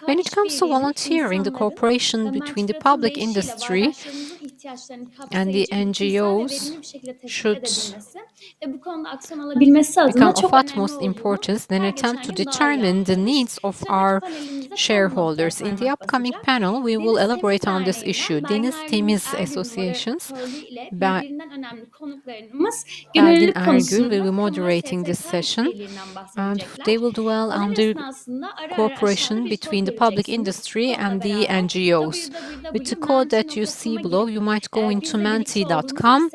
When it comes to volunteering, the cooperation between the public industry and the NGOs should become of utmost importance in an attempt to determine the needs of our shareholders. In the upcoming panel, we will elaborate on this issue. Deniz, Temiz associations, Belgin, ERGÜL will be moderating this session, and they will dwell on the cooperation between the public industry and the NGOs. With the code that you see below, you might go into menti.com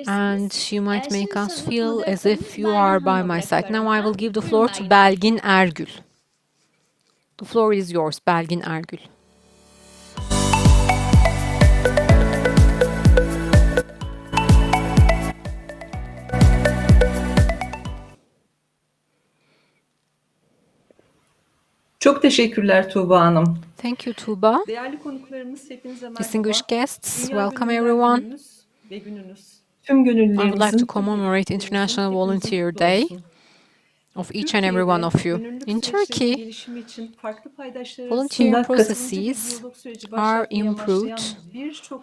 and you might make us feel as if you are by my side. Now I will give the floor to Belgin, ERGÜL. The floor is yours, Belgin, ERGÜL. Çok teşekkürler Tuğba Hanım. Thank you, Tuğba. Değerli konuklarımız, hepinize merhaba. Distinguished guests, welcome everyone. Ve gününüz tüm I would like gönüllülerimizin to commemorate International Volunteer Day of each and every one of you. In Turkey, volunteering processes are improved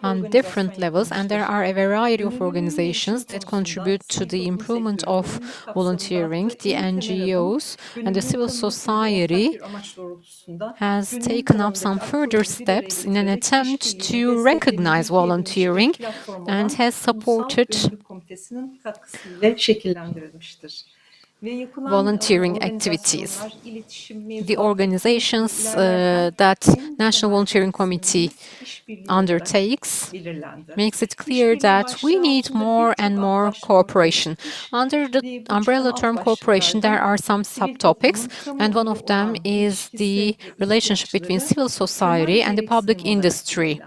on different levels, and there are a variety of organizations that contribute to the improvement of volunteering. The NGOs and the civil society has taken up some further steps in an attempt to recognize volunteering and has supported volunteering activities. The organizations that National Volunteering Committee undertakes makes it clear that we need more and more cooperation. Under the umbrella term cooperation, there are some subtopics, and one of them is the relationship between civil society and the public industry.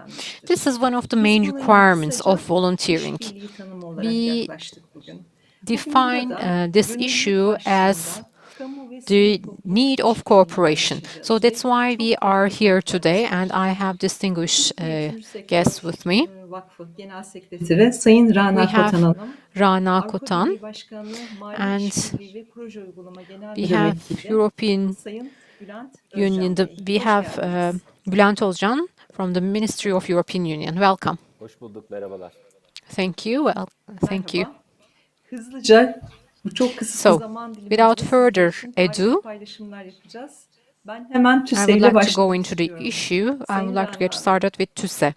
This is one of the main requirements of volunteering. We define this issue as the need of cooperation. So that's why we are here today, and I have distinguished guests with me. We have Rana, KOTAN, and we have European Union. We have Bülent from the Ministry of European Union. Welcome. Thank you. Well, thank you. So, without further ado, I would like to go into the issue. I would like to get started with TÜSE.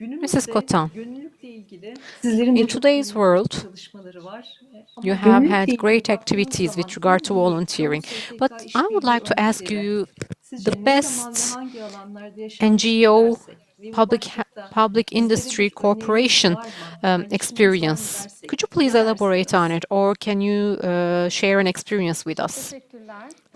Mrs. KOTAN, in today's world, you have had great activities with regard to volunteering, but I would like to ask you the best NGO public industry cooperation experience. Could you please elaborate on it, or can you share an experience with us?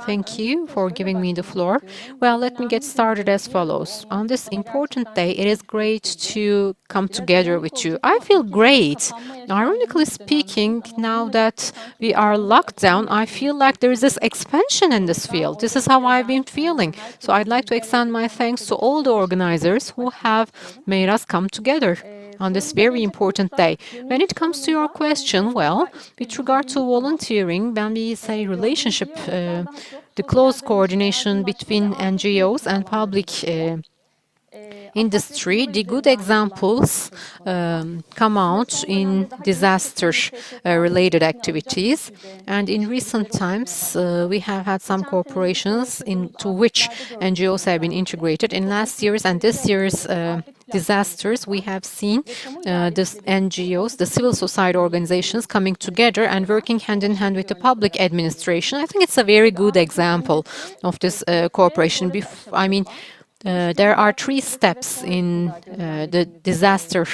Thank you for giving me the floor. Well, let me get started as follows. On this important day, it is great to come together with you. I feel great. Ironically speaking, now that we are locked down, I feel like there is this expansion in this field. This is how I've been feeling. So I'd like to extend my thanks to all the organizers who have made us come together on this very important day. When it comes to your question, well, with regard to volunteering, when we say relationship, the close coordination between NGOs and public industry, the good examples come out in disaster-related activities. And in recent times, we have had some cooperations into which NGOs have been integrated. In last year's and this year's disasters, we have seen the NGOs, the civil society organizations coming together and working hand in hand with the public administration. I think it's a very good example of this cooperation. There are 3 steps in the disaster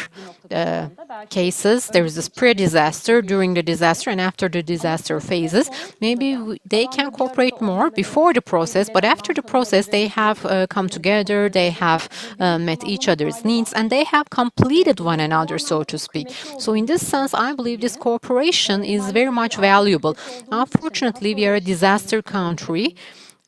cases. There is this pre-disaster, during the disaster, and after the disaster phases. Maybe they can cooperate more before the process, but after the process they have come together, they have met each other's needs, and they have completed one another, so to speak. So in this sense, I believe this cooperation is very much valuable. Unfortunately, we are a disaster country,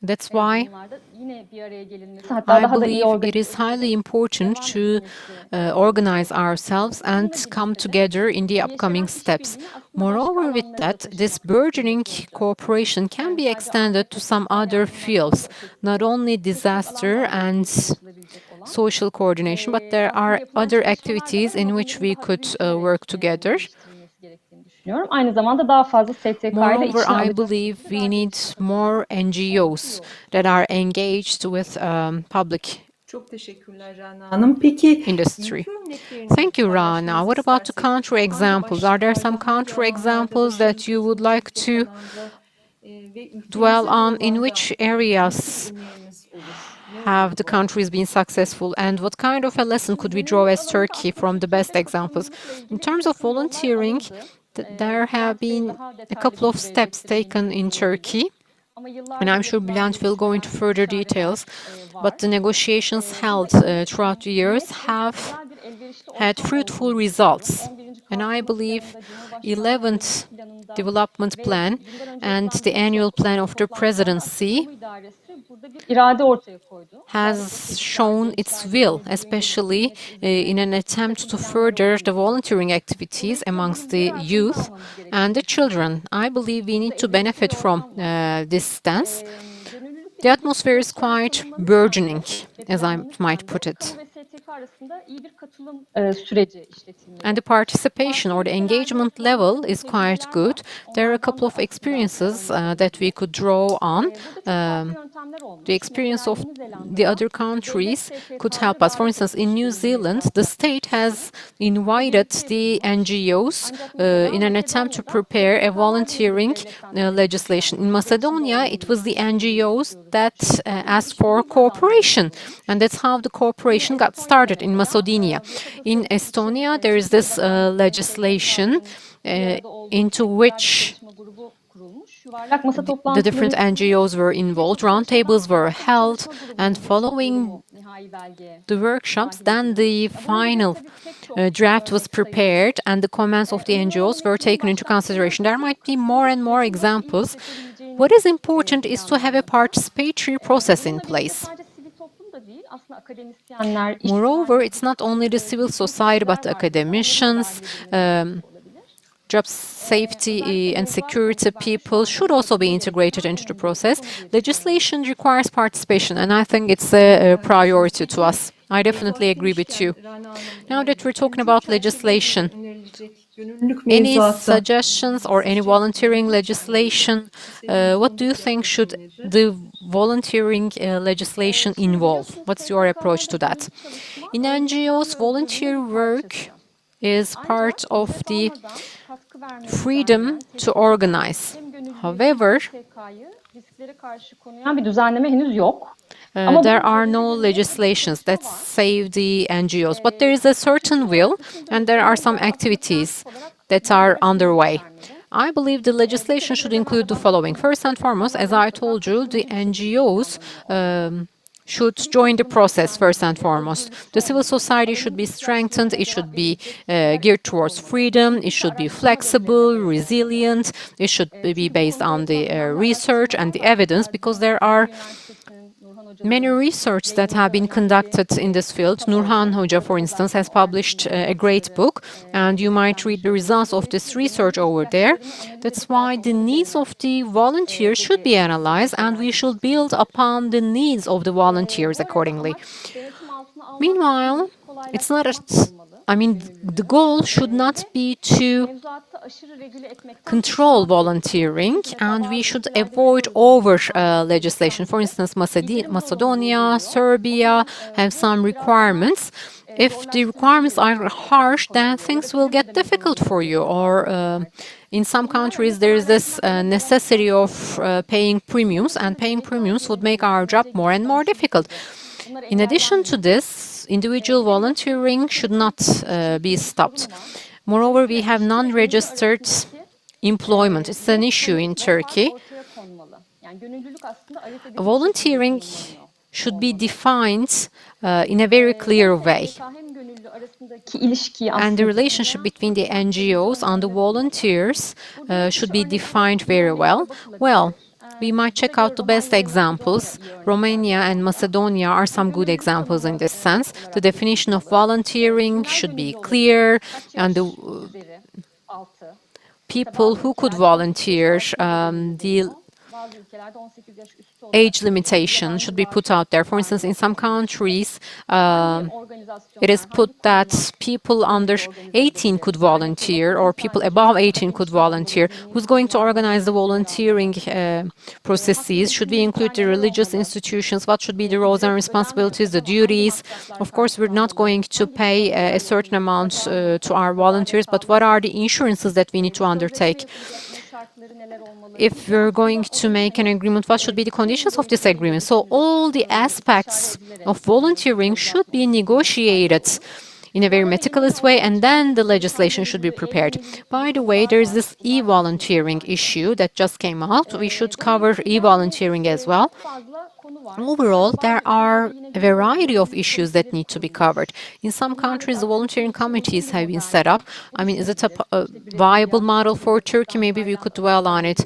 That's why durumlarda yine bir araya gelinmesi, hatta I daha da iyi believe it organize is highly edilerek important devam to edilmesi organize gerekiyor. ourselves Yine and bu come listede together in the yeşeren upcoming steps. işbirliğini aslında başka Moreover, with alanlara da that, this taşımak burgeoning gerekiyor olacak. cooperation can be Yani sadece extended to afet ve some sosyal other yardımdan daha fields, da not ötesinde only pek çok disaster alanda and yapılabilecek olan social coordination, but there aslında are yapılan other çalışmalar da var activities in ama which bunların we daha da could büyütülerek work together. geliştirilmesi gerektiğini düşünüyorum. Aynı zamanda daha fazla STK'yı da Moreover, içine I alacak believe şekilde we daha need geniş more kapsamda olması iyi NGOs olur. that are engaged with public Çok teşekkürler Rana Hanım. Peki industry. ülke örneklerini Thank you, Rana. paylaşmanızı What about the istersek, counterexamples? Are there some başlıklarda, hangi alanlarda counterexamples that you would başarı like katılımcılık to alanda ve dwell ülkemize bu on? In alanda which nasıl areas bir öneriniz olur? Ne have olur the bu? countries been successful, and what kind of a lesson Şimdi could we draw gönüllülük as alanında Turkey aslında from the best Türkiye'de examples? katılımcılıkla In ilgili bir terms of takım yollar volunteering, alındı. there have Bülent Bey been daha a detaylı couple of bilgi steps verecektir taken eminim in bununla ilgili. Turkey, Ama and I'm yıllardır sure yapılan ve Bülent will go into geliştirilen further details. istişareler But the var. negotiations held Burada throughout the years net ve have güzel bir elverişli had ortam fruitful olduğunu düşünüyorum. results. 11. And I kalkınma believe planında, Cumhurbaşkanlığı dönemi 11th planında development ve plan bundan önce and yapılan the annual birçok plan of the toplantılarda aslında presidency kamu idaresi burada bir irade ortaya koydu. Özellikle has çocuklar, shown its gençler, will, denizcilerin especially geliştirilmesi üzerine in an bir attempt takım to planları further the olması. volunteering activities Dolayısıyla amongst bunu the birer arkamıza youth almamız and gerektiğini the düşünüyorum. children. I believe we Burada need to elverişli bir benefit from ortam var. this stance. Gönüllülükle The ilgili atmosphere is süreçler quite tanımlanırken burgeoning, de ve as I might planlanırken de put kamu it. ve STK arasında iyi bir katılım süreci işletilmeli. And the participation Farklı or the ülkelerde engagement yapılan bir level takım is quite tecrübeler good. var. There are a Onlardan couple da of aslında experiences örnek that we alabiliriz. could draw on. Burada çok farklı yöntemler The olmuş. experience Mesela of Yeni the Zelanda'da other devlet countries could help STK'ları us. For davet instance, in etmiş New gönüllüleri Zealand, the state yapmaya has ve invited birlikte the yapılmış. NGOs Ancak mesela in an attempt to Makedonya'da prepare a STK'lar gelerek volunteering devletten talep legislation. etmişler. In Biz de içinde Macedonia, olalım, it was the işbirliği NGOs istiyoruz that şeklinde bir asked for işbirliği beyanları cooperation, oluşturulmuş. and that's how the Yine cooperation got Estonya'da started in mesela Macedonia. bu yasak In dışı için Estonia, there is Çevre this Bakanlığı'nın, legislation STK'ların bir arada olduğu into teknik bir which çalışma grubu kurulmuş. Yuvarlak masa the different toplantıları NGOs were involved, birçok çalışmadan roundtables were sonra bu held, çalışma and grubunun birçok following yorumu nihai belgeye the workshops, dahil then the edilmiş. Bunun gibi final tabii pek çok draft was örnek sayılabilir. prepared and the comments of the Uygulama NGOs were yönetmenin taken into başlattığını consideration. There bu might be more katılımcı and more sürecin daha iyi examples. işletebileceğini What is important is to have a planlanması. participatory process in Bununla birlikte place. sadece sivil toplum da değil, aslında akademisyenler, Moreover, işverenler it's gibi not only the civil güçlü society but kişiler the var yine. Onların da academicians, dahil edilmesi olabilir. job safety Özellikle and mevzuat security konusu bence şu people anda should dikkat also be edilmesi integrated gereken into the önemli bir process. konu diye düşünüyorum. Legislation requires participation, and I think it's a priority to Peki us. I definitely mevzuat agree with you. demişken Rana Hanım, Now that we're talking yönetim about çerçevesinde legislation, önerilecek gönüllülük any mevzuatta suggestions or any sizce volunteering neler legislation, istediğiniz what do you konudaki think should yaklaşım nedir? the volunteering legislation Şimdi involve? biliyorsunuz What's your approach STK'larda to that? gönüllü çalışma In örgütsel NGOs, özgürlüğün volunteer bir work parçası. is part Ancak of ücret the almadan katkı vermeyi freedom düzenleyen, to teşvik eden organize. hem gönüllülüğü hem However, STK'yı risklere karşı koruyan bir düzenleme henüz yok. there are no legislations that save the NGOs, but there is a certain will, and there are some activities that are underway. I believe the legislation should include the following. First and foremost, as I told you, the NGOs should join the process first and foremost. The civil society should be strengthened, it should be geared towards freedom, it should be flexible, resilient, it should be based on the research and the evidence, because there are many research that have been conducted in this field. Nurhan Hoca, for instance, has published a great book, and you might read the results of this research over there. That's why the needs of the volunteers should be analyzed, and we should build upon the needs of the volunteers accordingly. Meanwhile, it's not the goal should not be to control volunteering, and we should avoid over legislation. For instance, Macedonia, Serbia have some requirements. If the requirements are harsh, then things will get difficult for you. Or in some countries, there is this necessity of paying premiums, and paying premiums would make our job more and more difficult. In addition to this, individual volunteering should not be stopped. Moreover, we have non-registered employment. It's an issue in Turkey. Volunteering should be defined in a very clear way. And the relationship between the NGOs and the volunteers should be defined very well. Well, we might check out the best examples. Romania and Macedonia are some good examples in this sense. The definition of volunteering should be clear, and the people who could volunteer, the age limitation should be put out there. For instance, in some countries, it is put that people under 18 could volunteer, or people above 18 could volunteer. Who's going to organize the volunteering processes? Should we include the religious institutions? What should be the roles and responsibilities, the duties? Of course, we're not going to pay a certain amount to our volunteers, but what are the insurances that we need to undertake? If we're going to make an agreement, what should be the conditions of this agreement? So all the aspects of volunteering should be negotiated in a very meticulous way, and then the legislation should be prepared. By the way, there's this e-volunteering issue that just came out. We should cover e-volunteering as well. Overall, there are a variety of issues that need to be covered. In some countries, the volunteering committees have been set up. I mean, is it a viable model for Turkey? Maybe we could dwell on it.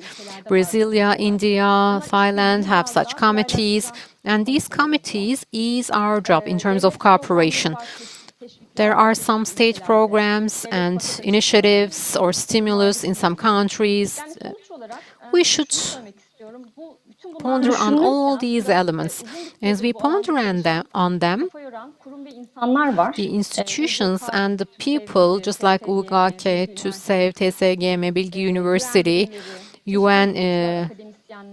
Brasilia, India, Thailand have such committees, and these committees ease our job in terms of cooperation. There are some state programs and initiatives or stimulus in some countries. We should ponder on all these elements. As we ponder on them, the institutions and the people, just like UGK, TÜSEV, TSGM, Bilgi University, UN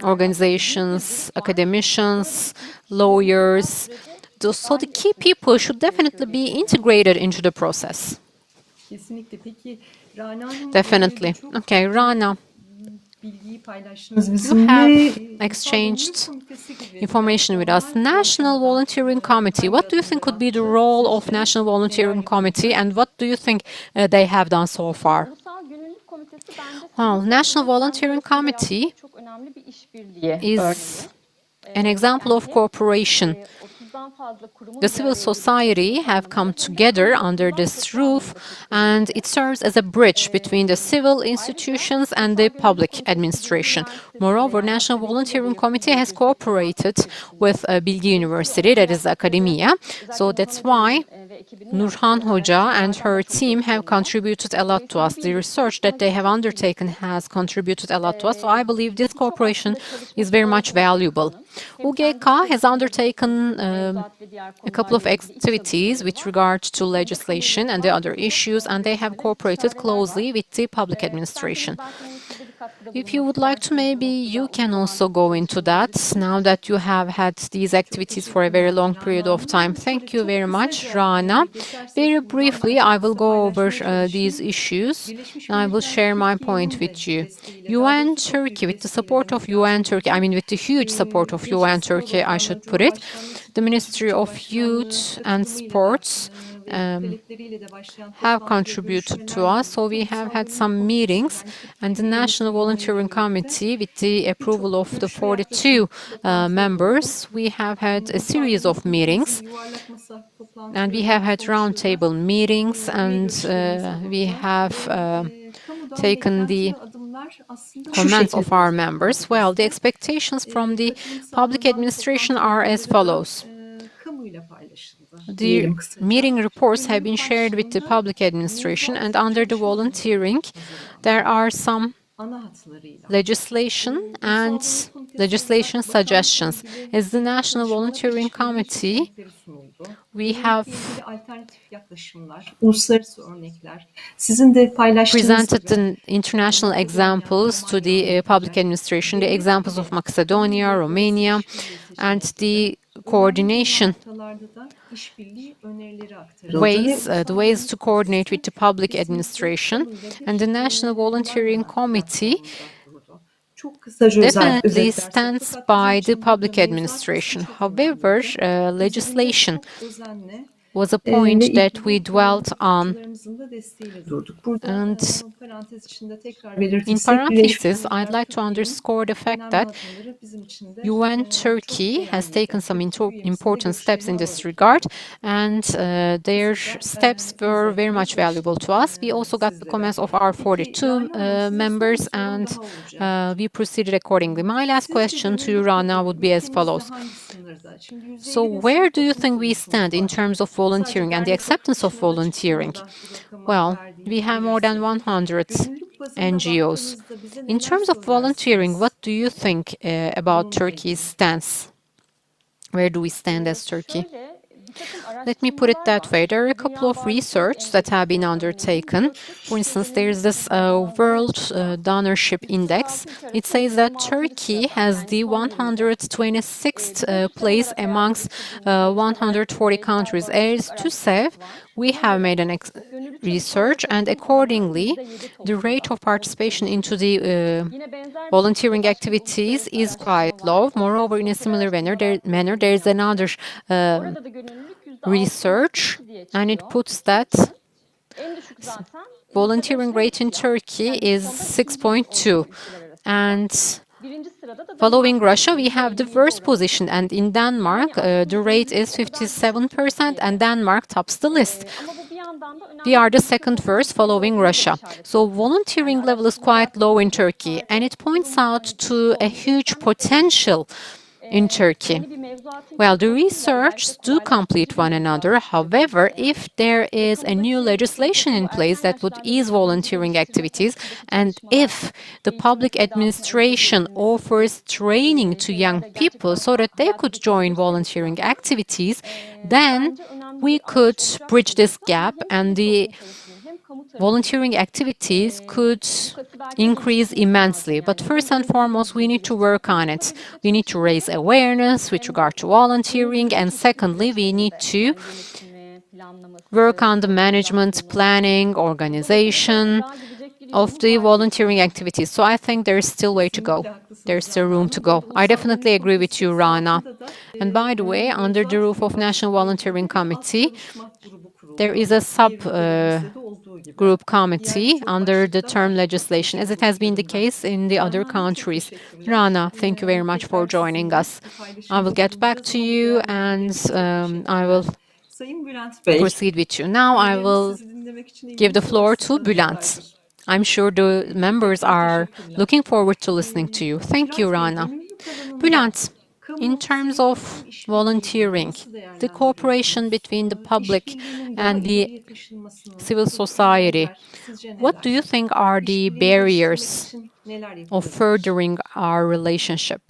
organizations, academicians, lawyers, so the key people should definitely be integrated into the process. Kesinlikle. Peki Rana Hanım, Definitely. çok Okay, Rana, bilgiyi paylaştınız you bizimle. have exchanged information with us. National Volunteering Committee. What do you think could be the role of National Volunteering Committee, and what do you think they have done so far? Well, National Volunteering Committee is an example of cooperation. The civil society have come together under this roof, and it serves as a bridge between the civil institutions and the public administration. Moreover, National Volunteering Committee has cooperated with Bilgi University, that is academia. So that's why Nurhan Hoca and her team have contributed a lot to us. The research that they have undertaken has contributed a lot to us. So I believe this cooperation is very much valuable. UGK has undertaken a couple of activities with regard to legislation and the other issues, and they have cooperated closely with the public administration. If you would like to, maybe you can also go into that now that you have had these activities for a very long period of time. Thank you very much, Rana. Very briefly, I will go over these issues, and I will share my point with you. UN Turkey, with the support of UN Turkey, I mean with the huge support of UN Turkey, I should put it, the Ministry of Youth and Sports have contributed to us. So we have had some meetings, and the National Volunteering Committee, with the approval of the 42 members, we have had a series of meetings, and we have had roundtable meetings, and we have taken the comments of our members. Well, the expectations from the public administration are as follows. The meeting reports have been shared with the public administration, and under the volunteering, there are some legislation and legislation suggestions. As the National Volunteering Committee, we have presented the international examples to the public administration, the examples of Macedonia, Romania, and the coordination ways, the ways to coordinate with the public administration, and the National Volunteering Committee definitely stands by the public administration. However, legislation was a point Ve that ilgili we dwelt on. katılımcılarımızın da desteğiyle durduk. Burada And bunu parantez içinde tekrar in belirtirsek parenthesis, Birleşmiş I'd Milletler like to underscore the fact önemli that adımları bizim için de UN çok Turkey has değerliydi. taken some Türkiye üyemizin de important steps in görüşlerini this alalım. regard, and their steps were very much özellikle valuable to us. We also got the sizlere. comments of our Peki 42 Rana Hanım, size son bir members, sorum and daha olacak. we proceeded accordingly. My last Sizce question to you, gönüllülük Rana, level would be as ülkemizde follows. hangi sınırda? Şimdi %50 So bin where sivil do you toplum think we kuruluşumuz stand in var. terms of Sadece volunteering and the dernek acceptance of bakışının volunteering? açıklamada bu rakama Well, verdiğini we have more than bilirsek, 100 gönüllülük bazında NGOs. baktığınızda bize In neler terms of volunteering, söylersiniz what do you think about bununla Turkey's ilgili? stance? Where do we stand as Turkey? Şöyle, bir takım Let me put it araştırmalar that way. var. There are a Dünya couple of Barış research that have been undertaken. Endeksinde For instance, Türkiye there's this gönüllülük World sıralaması. Donorship Index. 146 ülke It arasında says that 26. Turkey sırada, has yani the son durumda. 126th Birleşmiş place Milletler amongst Değerlendirme Kurulu'nun 140 bireysel countries. bağımsızlık As to say, araştırması var. we Buna have göre made an gönüllü research, çalışmalara and katılım oranı accordingly, %7 the rate toplamda. of participation into the Yine benzer bir volunteering şekilde başka bir activities uluslararası is quite araştırma var. low. Moreover, in a Sosyal similar manner, araştırmalar there is programı another yaptı. Orada da gönüllülük research, %6.2 diye and it çıkıyor. puts that En düşük zaten volunteering rate in Turkey is 6.2. And birinci sırada da following Danimarka Russia, we have the first position, and in Denmark, the rate is 57%, and Denmark tops the list. Ama bu bir yandan da We are the önemli bir second potansiyel first, following olduğunu da Russia. işaret So ediyor. volunteering Yani level is araştırmalar quite low in konusunda Turkey, and it points out to a huge potential in yeni Turkey. bir mevzuatın Well, the çıkmasıyla research özellikle do complete one kolaylaştırıcı bir another. mevzuat However, çıkıyor. if there is a new legislation in place that would ease volunteering activities, and if the public administration offers training to young people so that they could join volunteering activities, then we could bridge this gap, and the volunteering activities could increase immensely. But first and foremost, we need to work on it. We need to raise awareness with regard to volunteering, and secondly, we need to work on the management, planning, organization of the volunteering activities. So I think there is still way to go. There's still room to go. I definitely agree with you, Rana. And by the way, under the roof of National Volunteering Committee, there is a group committee under the term legislation, as it has been the case in the other countries. Rana, thank you very much for joining us. I will get back to you, and I will proceed with you. Now I will give the floor to Bülent. I'm sure the members are looking forward to listening to you. Thank you, Rana. Bülent, in terms of volunteering, the cooperation between the public and the civil society, what do you think are the barriers of furthering our relationship?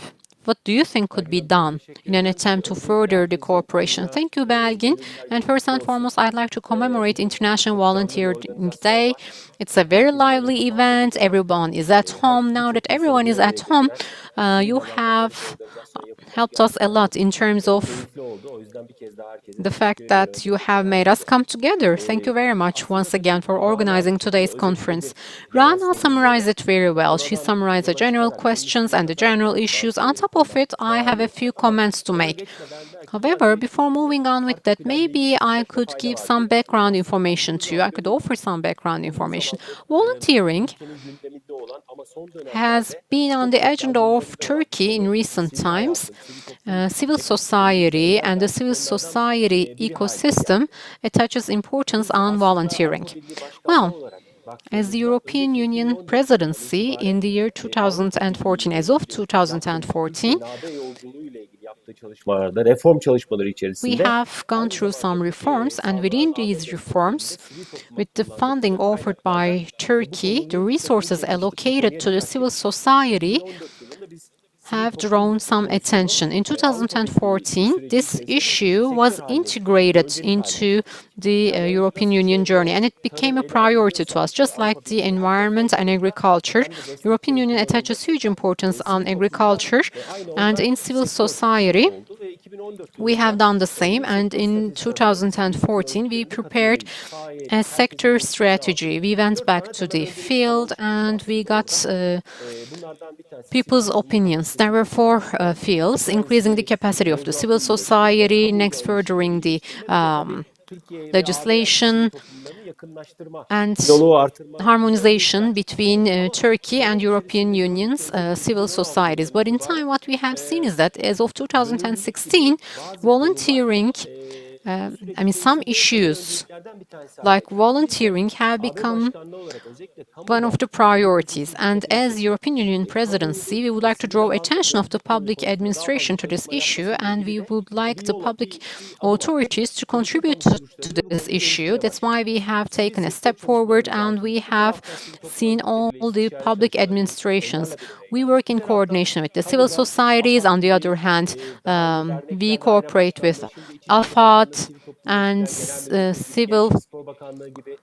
What do you think could be done in an attempt to further the cooperation? Thank you, Belgin. And first and foremost, I'd like to commemorate International Volunteering Day. It's a very lively event. Everyone is at home. Now that everyone is at home, you have helped us a lot in terms of the fact that you have made us come together. Thank you very much once again for organizing today's conference. Rana summarized it very well. She summarized the general questions and the general issues. On top of it, I have a few comments to make. However, before moving on with that, maybe I could give some background information to you. I could offer some background information. Volunteering has been on the agenda of Turkey in recent times. Civil society and the civil society ecosystem attaches importance on volunteering. Well, as the European Union presidency in the year 2014, as of 2014, we have gone through some reforms, and within these reforms, with the funding offered by Turkey, the resources allocated to the civil society have drawn some attention. In 2014, this issue was integrated into the European Union journey, and it became a priority to us, just like the environment and agriculture. European Union attaches huge importance on agriculture, and in civil society, we have done the same, and in 2014 we prepared a sector strategy. We went back to the field and we got people's opinions. There were four fields: increasing the capacity of the civil society, next furthering the legislation and harmonization between Turkey and European Union's civil societies. But in time, what we have seen is that as of 2016, volunteering, some issues like volunteering have become one of the priorities. And as European Union presidency, we would like to draw attention of the public administration to this issue, and we would like the public authorities to contribute to this issue. That's why we have taken a step forward, and we have seen all the public administrations. We work in coordination with the civil societies. On the other hand, we cooperate with AFAD and civil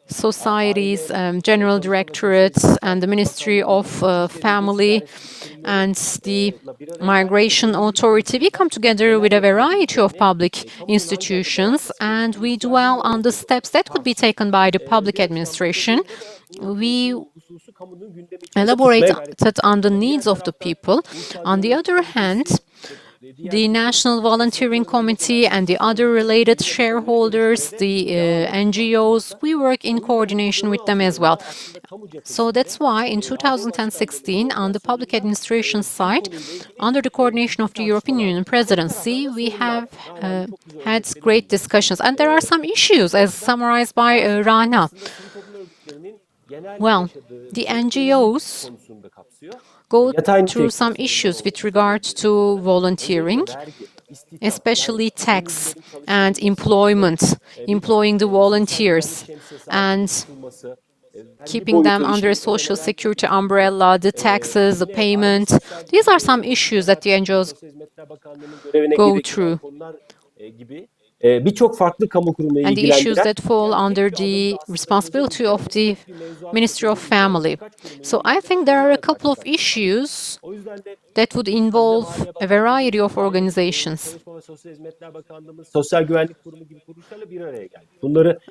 societies, General Directorate and the Ministry of Family and the Migration Authority. We come together with a variety of public institutions and we dwell on the steps that could be taken by the public administration. We elaborated on the needs of the people. On the other hand, the National Volunteering Committee and the other related shareholders, the NGOs, we work in coordination with them as well. So that's why in 2016, on the public administration side, under the coordination of the European Union presidency, we have had great discussions. And there are some issues, as summarized by Rana. Well, the NGOs go through some issues with regard to volunteering, especially tax and employment, employing the volunteers and keeping them under a social security umbrella, the taxes, the payment. These are some issues that the NGOs go through. And the issues that fall under the responsibility of the Ministry of Family. So I think there are a couple of issues that would involve a variety of organizations.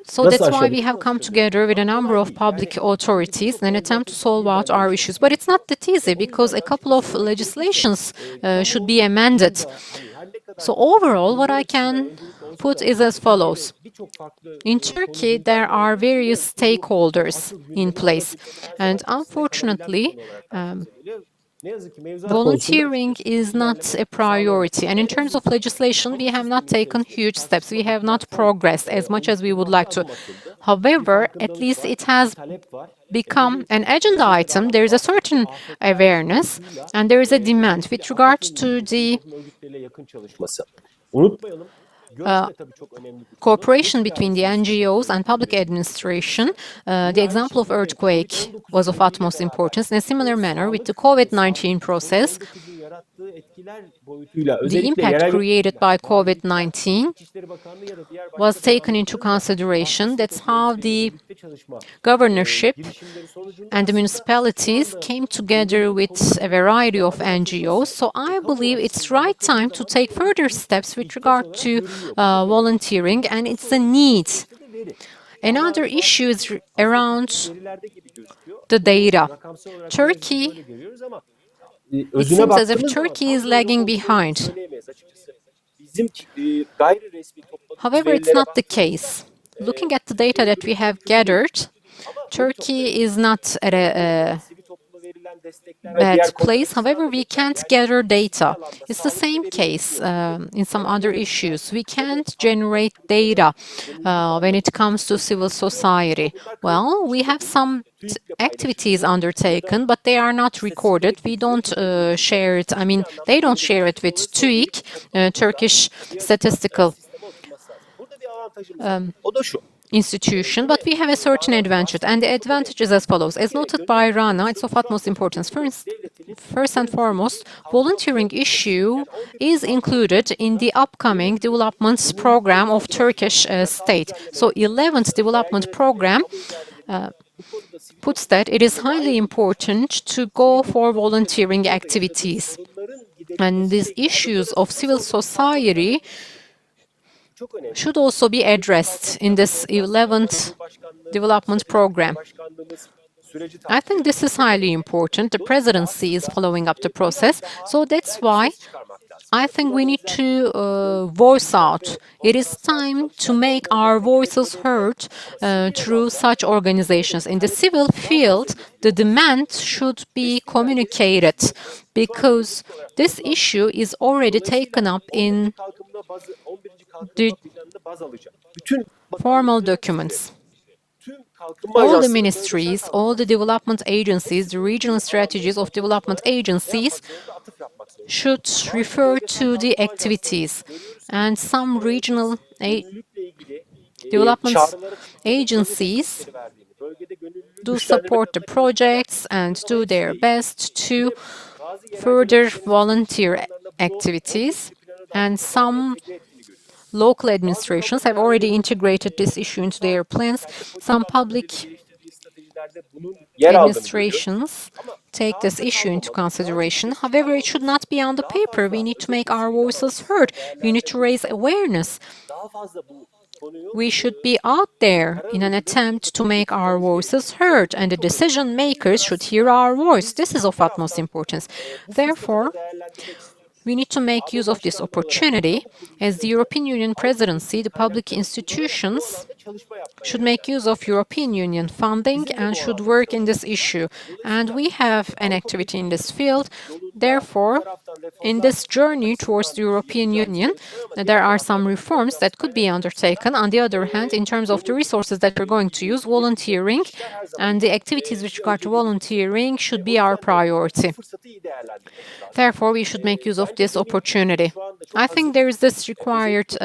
So that's why we have come together with a number of public authorities in an attempt to solve out our issues. But it's not that easy because a couple of legislations should be amended. So overall, what I can put is as follows. In Turkey, there are various stakeholders in place. And unfortunately, volunteering is not a priority. And in terms of legislation, we have not taken huge steps. We have not progressed as much as we would like to. However, at least it has become an agenda item. There is a certain awareness and there is a demand with regard to the cooperation between the NGOs and public administration. The example of earthquake was of utmost importance. In a similar manner, with the COVID-19 process, the impact created by COVID-19 was taken into consideration. That's how the governorship and the municipalities came together with a variety of NGOs. So I believe it's right time to take further steps with regard to volunteering, and it's a need. Another issue is around the data. Turkey, it seems as if Turkey is lagging behind. However, it's not the case. Looking at the data that we have gathered, Turkey is not at a bad place. However, we can't gather data. It's the same case in some other issues. We can't generate data when it comes to civil society. Well, we have some activities undertaken, but they are not recorded. We don't share it. I mean, they don't share it with TÜİK, Turkish Statistical institution, but we have a certain advantage, and the advantage is as follows. As noted by Rana, it's of utmost importance. First and foremost, volunteering issue is included in the upcoming development program of Turkish state. So 11th development program puts that it is highly important to go for volunteering activities. And these issues of civil society should also be addressed in this 11th development program. I think this is highly important. The presidency is following up the process, so that's why I think we need to voice out. It is time to make our voices heard through such organizations. In the civil field, the demand should be communicated because this issue is already taken up in the formal documents. All the ministries, all the development agencies, the regional strategies of development agencies should refer to the activities. And some regional development agencies do support the projects and do their best to further volunteer activities. And some local administrations have already integrated this issue into their plans. Some public administrations take this issue into consideration. However, it should not be on the paper. We need to make our voices heard. We need to raise awareness. We should be out there in an attempt to make our voices heard, and the decision makers should hear our voice. This is of utmost importance. Therefore, we need to make use of this opportunity. As the European Union presidency, the public institutions should make use of European Union funding and should work in this issue. And we have an activity in this field. Therefore, in this journey towards the European Union, there are some reforms that could be undertaken. On the other hand, in terms of the resources that we're going to use, volunteering and the activities with regard to volunteering should be our priority. Therefore, we should make use of this opportunity. I think there is this required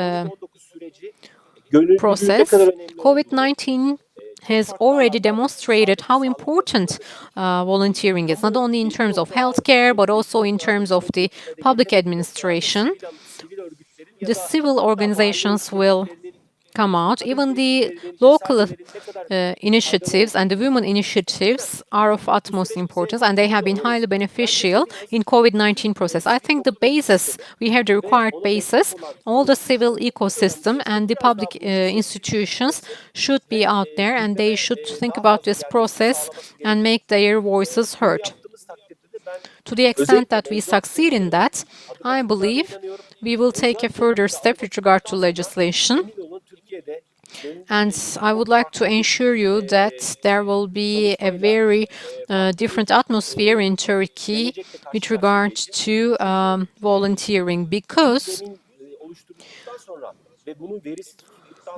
process. COVID-19 has already demonstrated how important volunteering is, not only in terms of healthcare, but also in terms of the public administration. The civil organizations will come out. Even the local initiatives and the women initiatives are of utmost importance, and they have been highly beneficial in COVID-19 process. I think the basis, we have the required basis, all the civil ecosystem and the public institutions should be out there, and they should think about this process and make their voices heard. To the extent that we succeed in that, I believe we will take a further step with regard to legislation. And I would like to ensure you that there will be a very different atmosphere in Turkey with regard to volunteering, because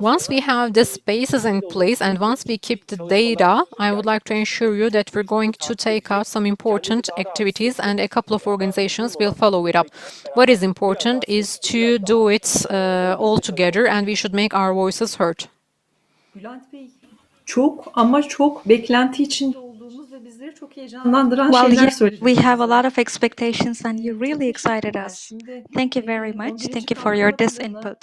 once we have this basis in place and once we keep the data, I would like to ensure you that we're going to take out some important activities, and a couple of organizations will follow it up. What is important is to do it all together, and we should make our voices heard. Bülent Bey, çok ama çok beklenti içinde olduğumuz ve bizleri çok heyecanlandıran Well, şeyler yeah, söylediniz. we have a lot of expectations and you really excited us. Thank you very much. Thank you for this input.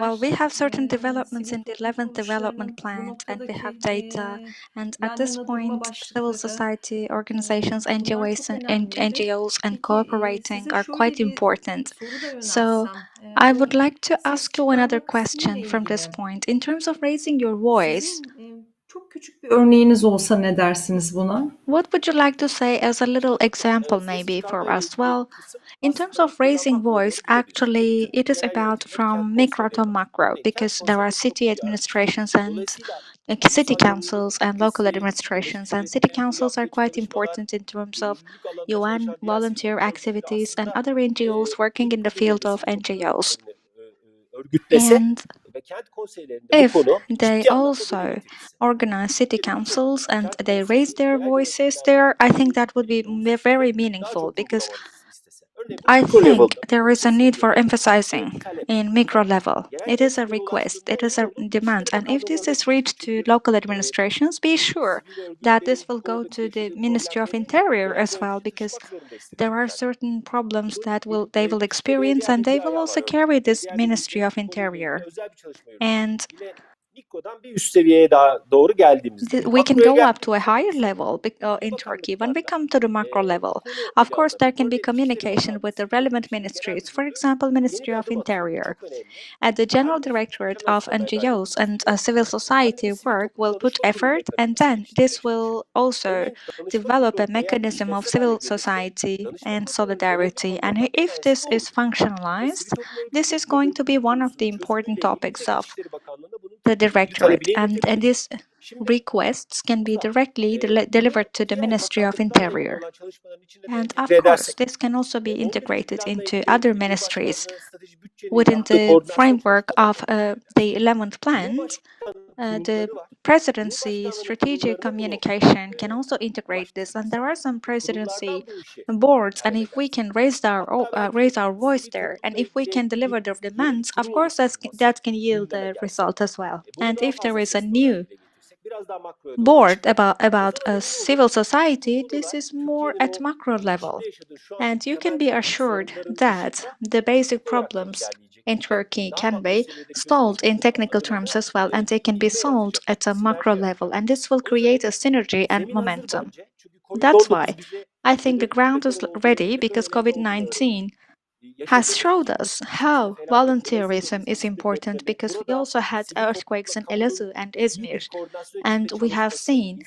Well, we have certain developments in the 11th development plan and we have data. And at this point, civil society organizations, NGOs and cooperating are quite important. So I would like to ask you another question from this point. In terms of raising your voice, Çok küçük bir örneğiniz olsa ne dersiniz buna? what would you like to say as a little example maybe for us? Well, in terms of raising voice, actually, it is about from micro to macro because there are city administrations and city councils and local administrations, and city councils are quite important in terms of UN volunteer activities and other NGOs working in the field of NGOs. And if they also organize city councils and they raise their voices there, I think that would be very meaningful because I think there is a need for emphasizing in micro level. It is a request, it is a demand, and if this is reached to local administrations, be sure that this will go to the Ministry of Interior as well, because there are certain problems that they will experience, and they will also carry this Ministry of Interior. And mikrodan bir üst seviyeye daha doğru geldiğimizde. We can go up to a higher level in Turkey when we come to the macro level. Of course, there can be communication with the relevant ministries, for example, Ministry of Interior. At the General Directorate of NGOs and civil society work will put effort, and then this will also develop a mechanism of civil society and solidarity. And if this is functionalized, this is going to be one of the important topics of the Directorate, and these requests can be directly delivered to the Ministry of Interior. And of course, this can also be integrated into other ministries. Within the framework of the 11th plan, the presidency strategic communication can also integrate this, and there are some presidency boards, and if we can raise our voice there, and if we can deliver the demands, of course that can yield a result as well. And if there is a new board about civil society, this is more at macro level, and you can be assured that the basic problems in Turkey can be solved in technical terms as well, and they can be solved at a macro level, and this will create a synergy and momentum. That's why I think the ground is ready, because COVID-19 has showed us how volunteerism is important, because we also had earthquakes in Elazığ and Izmir, and we have seen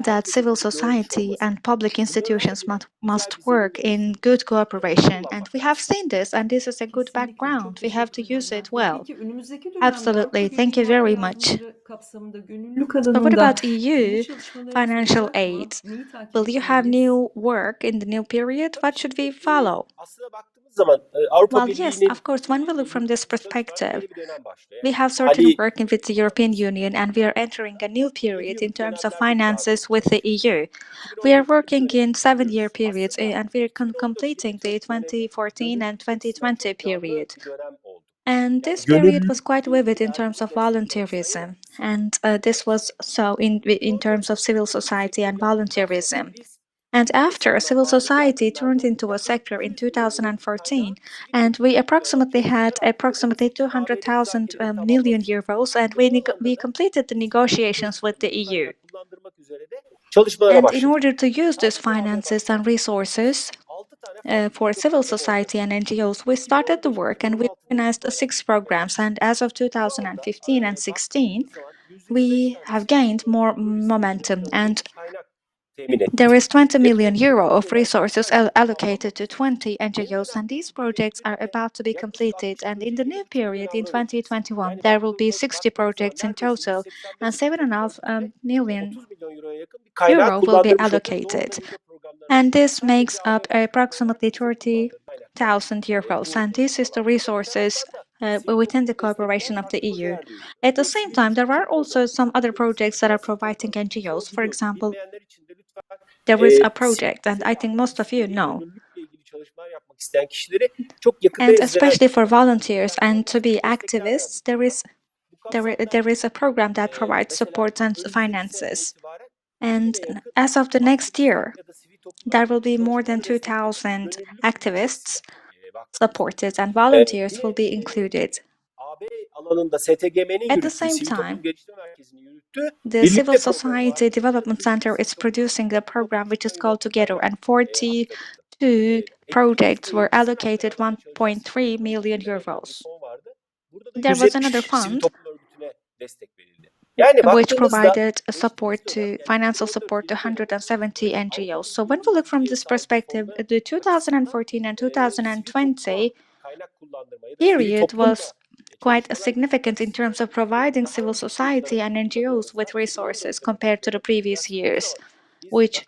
that civil society and public institutions must work in good cooperation. And we have seen this, and this is a good Kesinlikle background. çok We have to teşekkür use ederim. it well. Peki önümüzdeki dönemde Absolutely. Avrupa Thank Birliği you very madde much. yardımları kapsamında gönüllülük So what alanında about yeni EU çalışmalarınız financial olacak mı? aid? Neyi takip Will you have etmeliyiz? new work in the new period? What should we follow? Aslına baktığımız zaman Avrupa Well, yes, Birliği'nin of course, when we look from this çalışmalar perspective, yeni bir dönem başlıyor. we have certain working with the European Union, and we are entering a new period in terms of finances with the EU. We are working in 7-year periods, and we are completing the 2014 and 2020 period. And this period was quite vivid in terms of volunteerism, and this was so in terms of civil society and volunteerism. And after, civil society turned into a sector in 2014, and we approximately had 200,000 million euros, and we completed the negotiations with the EU. And in order to use these finances and resources for civil society and NGOs, we started the work, and we organized 6 programs. And as of 2015 and 16, we have gained more momentum, and there is 20 million euro of resources allocated to 20 NGOs, and these projects are about to be completed. And in the new period, in 2021, there will be 60 projects in total, and 7.5 million euro will be allocated. And this makes up approximately 30,000 euros, and this is the resources within the cooperation of the EU. At the same time, there are also some other projects that are providing NGOs. For example, there is a project, and I think most of you know, and especially for volunteers and to be activists, there is a program that provides support and finances. And as of the next year, there will be more than 2,000 activists supported, and volunteers will be included. At the same time, the Civil Society Development Center is producing a program which is called Together, and 42 projects were allocated 1.3 million euros. There was another fund which provided financial support to 170 NGOs. So when we look from this perspective, the 2014 and 2020 period was quite significant in terms of providing civil society and NGOs with resources compared to the previous years, which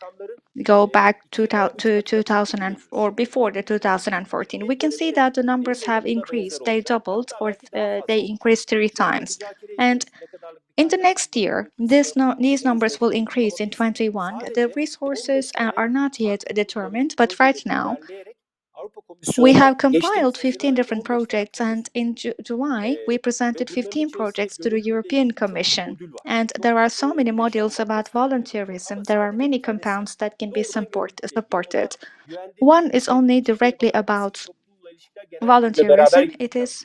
go back to 2000 or before the 2014. We can see that the numbers have increased. They doubled, or they increased 3 times. And in the next year, these numbers will increase in 21. The resources are not yet determined, but right now, we have compiled 15 different projects, and in July, we presented 15 projects to the European Commission. And there are so many modules about volunteerism. There are many compounds that can be supported. One is only directly about volunteerism. It is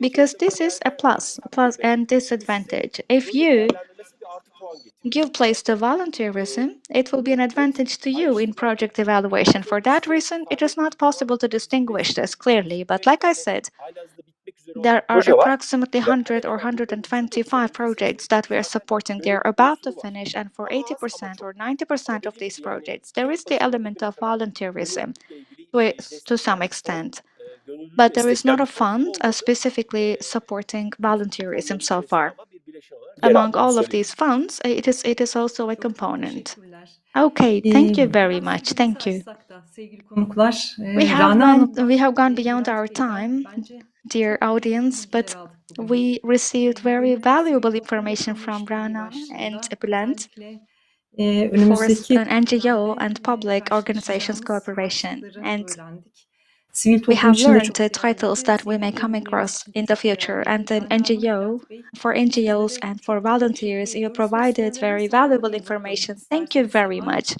because this is a plus and disadvantage. If you give place to volunteerism, it will be an advantage to you in project evaluation. For that reason, it is not possible to distinguish this clearly, but like I said, there are approximately 100 or 125 projects that we are supporting. They're about to finish, and for 80% or 90% of these projects, there is the element of volunteerism to some extent. But there is not a fund specifically supporting volunteerism so far. Among all of these funds, it is also a component. Okay, thank you very Biraz much. sözü Thank you. sarsak da sevgili konuklar, We Rana Hanım'dan have gone ve beyond our Bülent Bey'den time, bence dear çok kıymetli audience, bilgiler but aldık bugün. we received very Gönüllülük sivil valuable toplum ve information kamu from işbirliği Rana and başlığında Bülent özellikle for önümüzdeki an NGO and dönemde public organizations karşılaşacağımız cooperation. başlıkları And öğrendik. Sivil we toplum have için de learned çok the titles değerliydi. that we may Sevgili come gönüllülerimiz across için de in the çok future. And değerliydi. an Rana Hanım, NGO, Bülent Bey, for NGOs sizlere and for çok çok teşekkür volunteers, you ediyoruz ve provided very sorularımızla valuable yola bakalım information. Thank you isterseniz very hemen. much.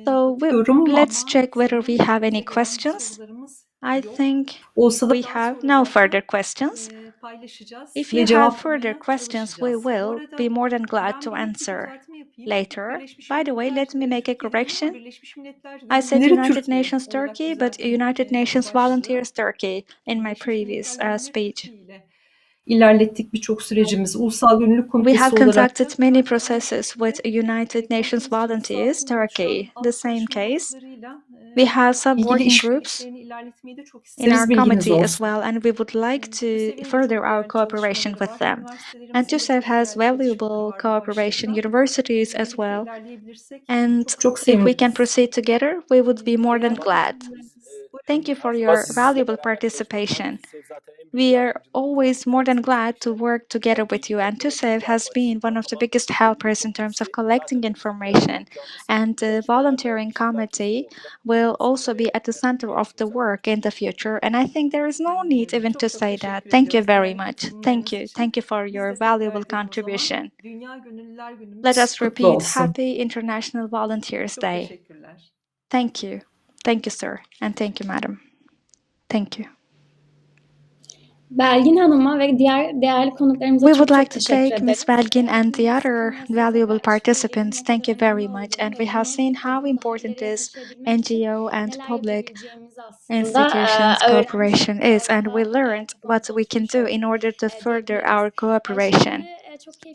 So Bakıyorum let's ama check whether we sanırım have any bize gelen questions. sorularımız I yok. think Olsa da we daha have sonra no zaten further questions. paylaşacağız If ve you have further cevaplamaya questions, we çalışacağız. Bu will arada be more than glad ben to bir iki answer düzeltme yapayım. later. Birleşmiş By the way, Milletler let me make a Türkiye değil ama correction. Birleşmiş Milletler I said Gönüllüleri United Türkiye Nations olarak Turkey, but düzelteyim United Nations başlığı. Volunteers Turkey in my Birleşmiş previous Milletler Gönüllüleri speech. Türkiye ile ilerlettik birçok sürecimiz. Ulusal Gönüllülük We Komitesi have olarak conducted da many aynı processes with şekilde United Nations konferans Volunteers çatısı altında oluşan Turkey. The alt same çalışma case. gruplarıyla We have ilgili sub-working groups işbirliklerini ilerletmeyi de çok in our isteriz, bilginiz committee as olsun. well, and we would like to TÜSEV'in de further çok our değerli cooperation çalışmaları with var. them. And Üniversitelerimizin de TUSEV çok has değerli çalışmaları valuable var bu cooperation, başlıkta. universities as Birlikte well. ilerleyebilirsek And çok çok if we can seviniriz. proceed together, we would be more than glad. Thank you for your Buyurun. valuable participation. We are always more than glad to work together with you, and TUSEV has been one of the biggest helpers in terms of collecting information, and the volunteering committee will also be at the center of the work in the future, and I think there is no need even to say that. Thank you very much. Thank you. Thank you for your valuable contribution. Dünya Gönüllüler Günümüz Let us kutlu repeat, olsun. Happy International Volunteers Çok Day. teşekkürler. Thank you. Thank you, sir, and thank you, madam. Thank you. Belgin Hanım'a ve diğer değerli konuklarımıza We çok would like çok to teşekkür thank ederiz. Ms. Belgin and the Uluslararası other müesseseler valuable participants. işbirliğinin Thank you ne kadar very önemli much. olduğunu And ve we have bunun seen how daha important ileriye this taşıyabilmek için NGO and neler public yapabileceğimizi aslında institutions öğrenmiş cooperation olduk. is, and we learned what we can do in order to further our cooperation. Şimdi çok keyifli